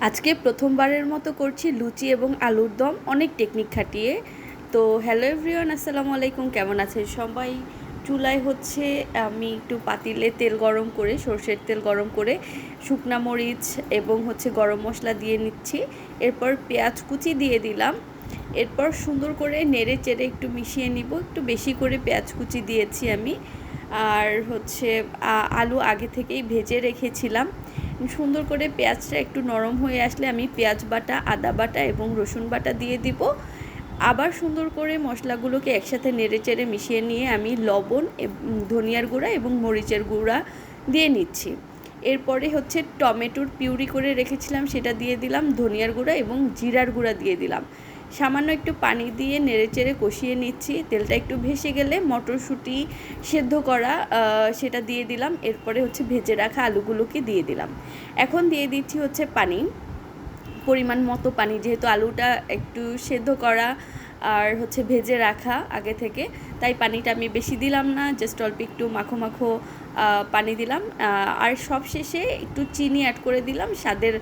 আজকে প্রথমবারের মতো করছি লুচি এবং আলুর দম অনেক টেকনিক খাটিয়ে। তো হ্যালো এভরিওয়ান, আসসালামু আলাইকুম। কেমন আছেন সবাই? চুলায় হচ্ছে আমি একটু পাতিলে তেল গরম করে, সরষের তেল গরম করে শুকনা মরিচ এবং হচ্ছে গরম মশলা দিয়ে নিচ্ছি। এরপর পেঁয়াজ কুচি দিয়ে দিলাম। এরপর সুন্দর করে নেড়ে চেড়ে একটু মিশিয়ে নিব। একটু বেশি করে পেঁয়াজ কুচি দিয়েছি আমি। আর হচ্ছে আলু আগে থেকেই ভেজে রেখেছিলাম। সুন্দর করে পেঁয়াজটা একটু নরম হয়ে আসলে আমি পেঁয়াজ বাটা, আদা বাটা এবং রসুন বাটা দিয়ে দিব। আবার সুন্দর করে মশলাগুলোকে একসাথে নেড়েচেড়ে মিশিয়ে নিয়ে আমি লবণ, ধনিয়ার গুঁড়া এবং মরিচের গুঁড়া দিয়ে নিচ্ছি। এরপরে হচ্ছে টমেটোর পিউরি করে রেখেছিলাম, সেটা দিয়ে দিলাম। ধনিয়ার গুঁড়া এবং জিরার গুঁড়া দিয়ে দিলাম। সামান্য একটু পানি দিয়ে নেড়েচেড়ে কষিয়ে নিচ্ছি। তেলটা একটু ভেসে গেলে মটরশুঁটি সেদ্ধ করা সেটা দিয়ে দিলাম। এরপরে হচ্ছে ভেজে রাখা আলুগুলোকে দিয়ে দিলাম। এখন দিয়ে দিচ্ছি হচ্ছে পানি, পরিমাণ মতো পানি, যেহেতু আলুটা একটু সেদ্ধ করা আর হচ্ছে ভেজে রাখা আগে থেকে, তাই পানিটা আমি বেশি দিলাম না, জাস্ট অল্প একটু মাখো মাখো পানি দিলাম। আর সব শেষে একটু চিনি অ্যাড করে দিলাম স্বাদের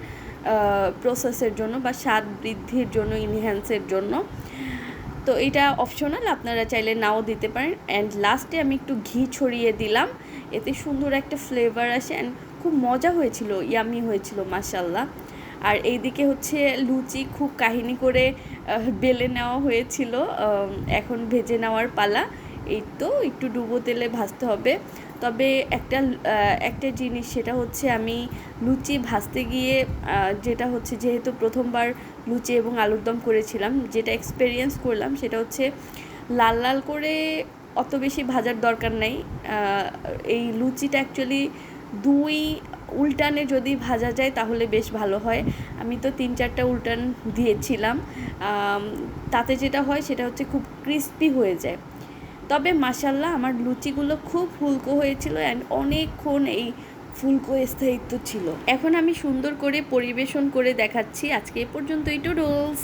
প্রসেসের জন্য বা স্বাদ বৃদ্ধির জন্য, ইনহ্যান্সের জন্য। তো এটা অপশনাল, আপনারা চাইলে নাও দিতে পারেন। অ্যান্ড লাস্টে আমি একটু ঘি ছড়িয়ে দিলাম, এতে সুন্দর একটা ফ্লেভার আসে অ্যান্ড খুব মজা হয়েছিল, ইয়ামি হয়েছিল মাশাল্লাহ। আর এইদিকে হচ্ছে লুচি খুব কাহিনী করে বেলে নেওয়া হয়েছিল। এখন ভেজে নেওয়ার পালা। এই তো একটু ডুবো তেলে ভাজতে হবে। তবে একটা জিনিস, সেটা হচ্ছে আমি লুচি ভাজতে গিয়ে যেটা হচ্ছে, যেহেতু প্রথমবার লুচি এবং আলুর দম করেছিলাম, যেটা এক্সপেরিয়েন্স করলাম সেটা হচ্ছে লাল লাল করে অত বেশি ভাজার দরকার নেই। এই লুচিটা অ্যাকচুয়ালি দুই উল্টানে যদি ভাজা যায় তাহলে বেশ ভালো হয়। আমি তো 3-4টা উল্টান দিয়েছিলাম। তাতে যেটা হয় সেটা হচ্ছে খুব ক্রিস্পি হয়ে যায়। তবে মাশাল্লাহ আমার লুচিগুলো খুব ফুলকো হয়েছিল অ্যান্ড অনেকক্ষণ এই ফুলকো স্থায়িত্ব ছিল। এখন আমি সুন্দর করে পরিবেশন করে দেখাচ্ছি। আজকে এ পর্যন্তই, টুডলস।